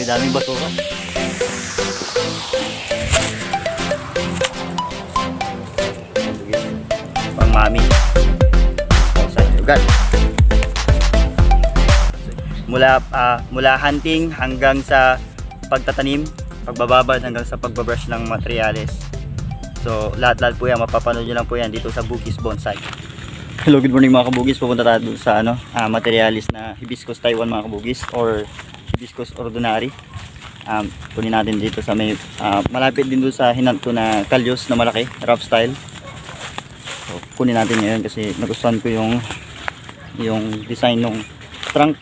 Daming basura. Pang mami. Ugat. Mula hunting hanggang sa pagtatanim, pagbababad hanggang sa pagbabrush ng materyales. So lahat-lahat po yan, mapapanood nyo lang po yan dito sa Bugis Bonsai. Hello, good morning mga kabugis. Pupunta tayo sa materialis na Hibiscus Taiwan mga kabugis, or Hibiscus ordinary. Kunin natin dito sa may malapit din doon sa hinanto na kalyos na malaki, rough style. So kunin natin ngayon kasi nagustuhan ko yung design ng trunk.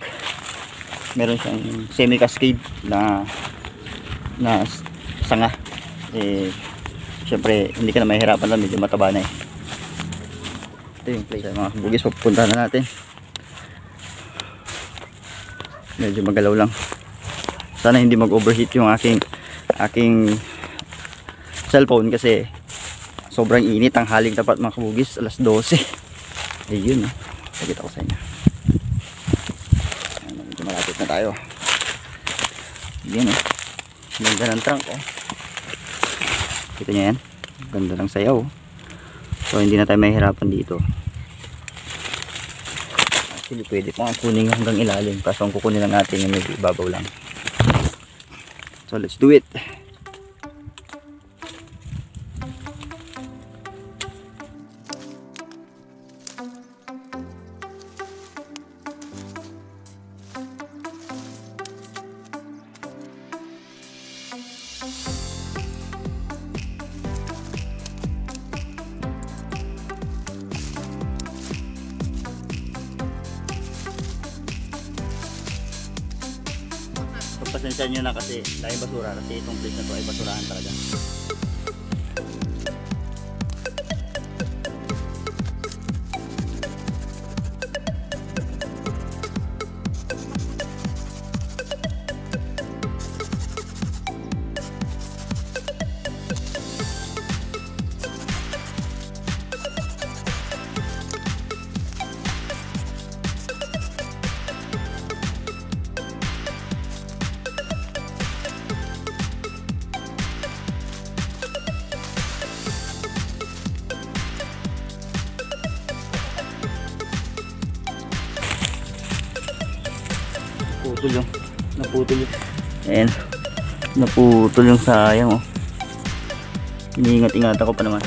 Meron siyang semi cascade na sanga. Syempre hindi ka na mahihirapan lang, medyo mataba na eh. Ito yung place mga kabugis, papunta na natin. Medyo magalaw lang, sana hindi mag overheat yung aking cellphone kasi sobrang init. Ang haling tapat mga kabugis, alas 12. Ayun, pakita ko sa inyo. Medyo malapit na tayo. Ayun, ganda ng trunk kita nyo yan, ganda ng sayaw. So hindi na tayo mahihirapan dito. Actually pwede pang kunin hanggang ilalim, kaso ang kukunin lang natin yung medyo ibabaw lang. So let's do it. Pasensya nyo na kasi dahil basura, kasi itong place na to ay basurahan talaga. Naputol yung ayan, naputol yung sayang iniingat-ingat ako pa naman.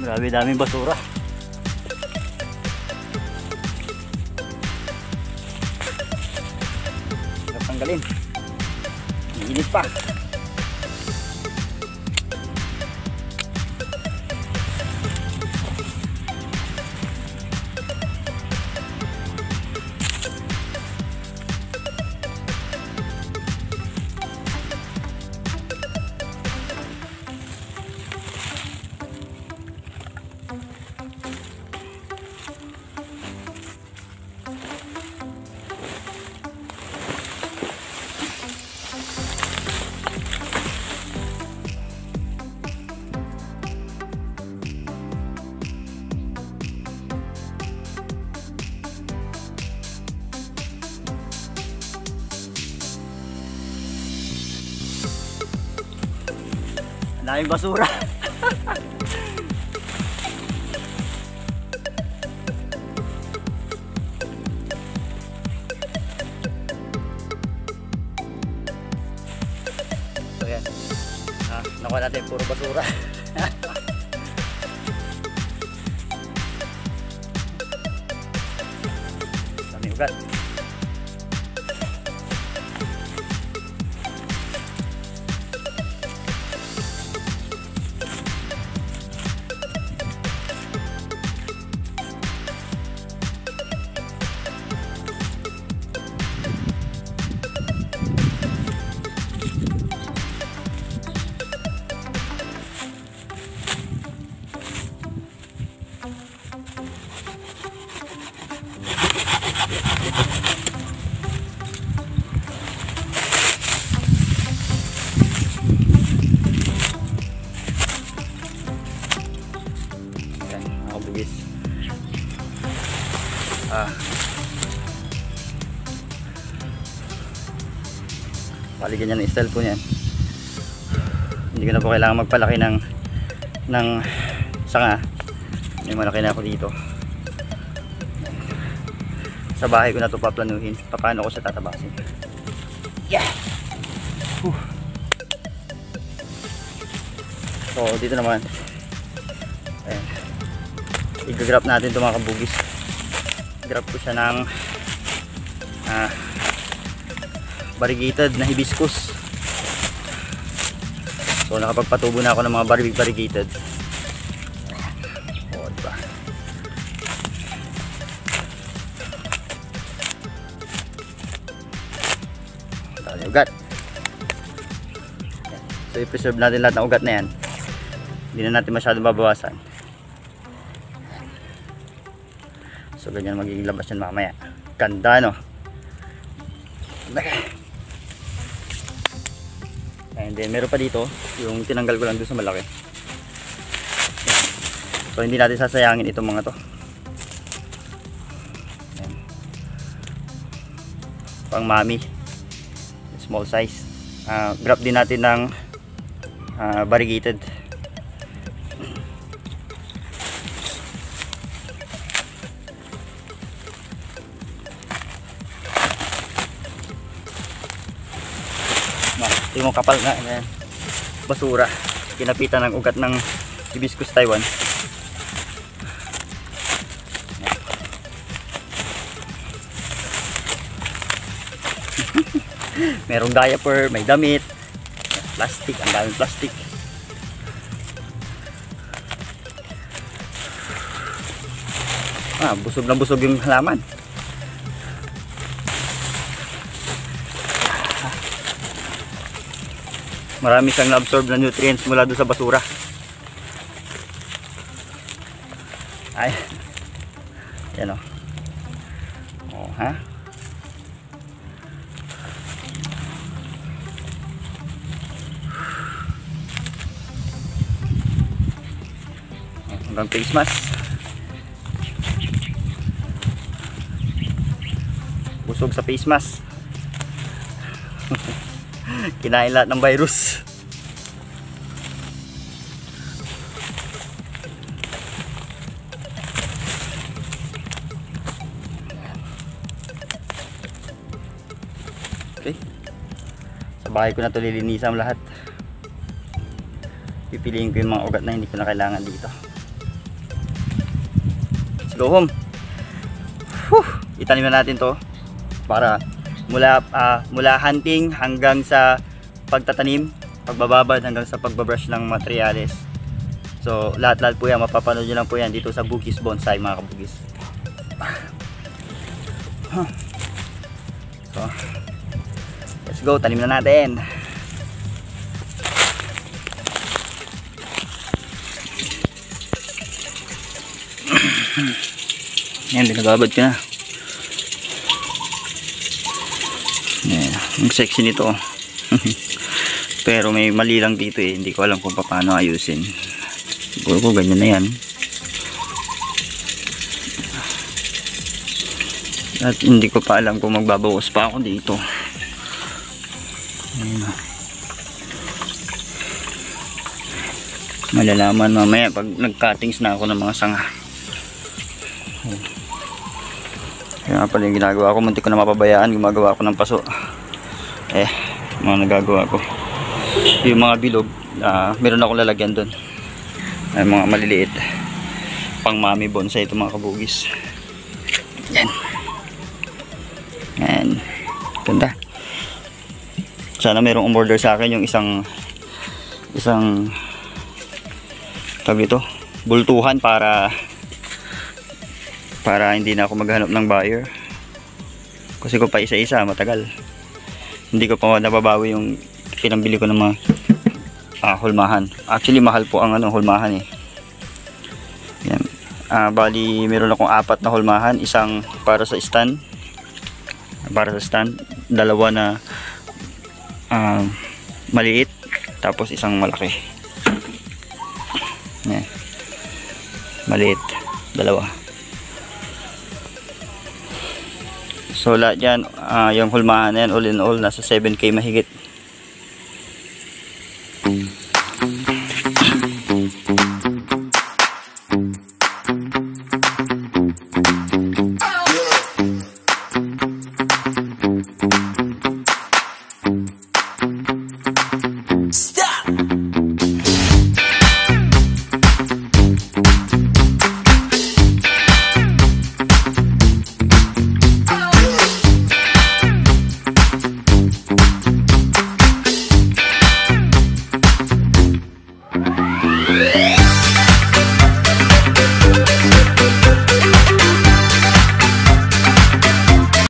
Grabe, daming basura. Hirap tanggalin. Init pa. Daming basura. So yan, nakuha natin puro basura. ugat. Paligyan niya ng style po niyan. Hindi ko na po kailangan magpalaki ng sanga. May malaki na ako dito. Sa bahay ko na ito paplanuhin. Paano ko siya tatabasin. Yeah! So dito naman, ayan, i-grab natin ito mga kabugis. Grab ko siya ng variegated na hibiscus. So nakapagpatubo na ako ng mga variegated. O diba, dami ugat. So i-preserve natin lahat ng ugat na yan. Hindi na natin masyadong babawasan. So ganyan magiging labas yan mamaya. Ganda, no? And then meron pa dito yung tinanggal ko lang doon sa malaki. So hindi natin sasayangin itong mga to. Ayan. Pang mami, small size. Grab din natin ng variegated. Ito yung kapal na basura, kinapitan ng ugat ng hibiscus Taiwan. Merong diaper, may damit, plastic, ang daming plastic. Busog na busog yung halaman. Marami siyang na-absorb na nutrients mula doon sa basura. Ay. Yan o. Oh, ha? Hanggang face mask. Busog sa face mask. Kinain lahat ng virus. Okay. Sa bahay ko na ito lilinisan lahat. Pipiliin ko yung mga ugat na hindi ko na kailangan dito. Let's go home. Itanim na natin to para mula hunting hanggang sa pagtatanim, pagbababad hanggang sa pagbabrush ng materyales. So lahat-lahat po yan mapapanood nyo lang po yan dito sa Bugis Bonsai mga kabugis. So let's go, tanim na natin. Yan, binababad ka na. Yan, ang sexy nito. Pero may mali lang dito eh. Hindi ko alam kung paano ayusin. Siguro ko ganyan na yan. At hindi ko pa alam kung magbabawas pa ako dito. Ayun. Malalaman mamaya pag nag-cuttings na ako ng mga sanga. Kaya pala yung ginagawa ko, muntik ko na mapabayaan, gumagawa ko ng paso. Mga nagagawa ko. Yung mga bilog, meron akong lalagyan doon. Ay, mga maliliit. Pang mami bonsai ito mga kabugis. Yan. Yan. Ganda. Sana mayroong umorder sa akin yung isang tawag ito, bultuhan para hindi na ako maghanap ng buyer. Kasi kung pa isa-isa matagal. Hindi ko pa nababawi yung pinambili ko ng mga hulmahan. Actually mahal po ang hulmahan eh. Yan. Bali meron akong 4 na hulmahan, isang para sa stand, dalawa na maliit, tapos isang malaki. Yan. Maliit, dalawa. So lahat yan, yung hulmahan na yan, all in all nasa 7K mahigit.